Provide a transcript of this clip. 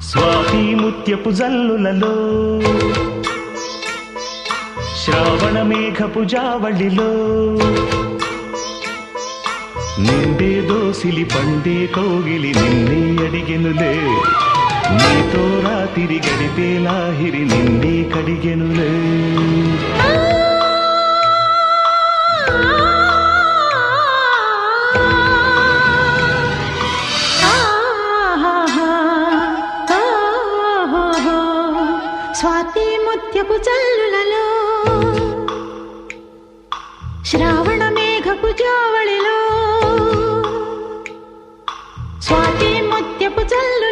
స్వాతి ముత్యపు జల్లులలో శ్రావణ మేఘపు జావళిలో నిండే దోసిలి పండే కోగిలి నిన్నే అడిగెనులే నీతో రాతిరి గడిపే లాహిరి నిన్నే కడిగెనులే స్వాతి ముత్యపు చల్లులలో శ్రావణ మేఘపు జావళిలో స్వాతి ముత్యపు చల్లు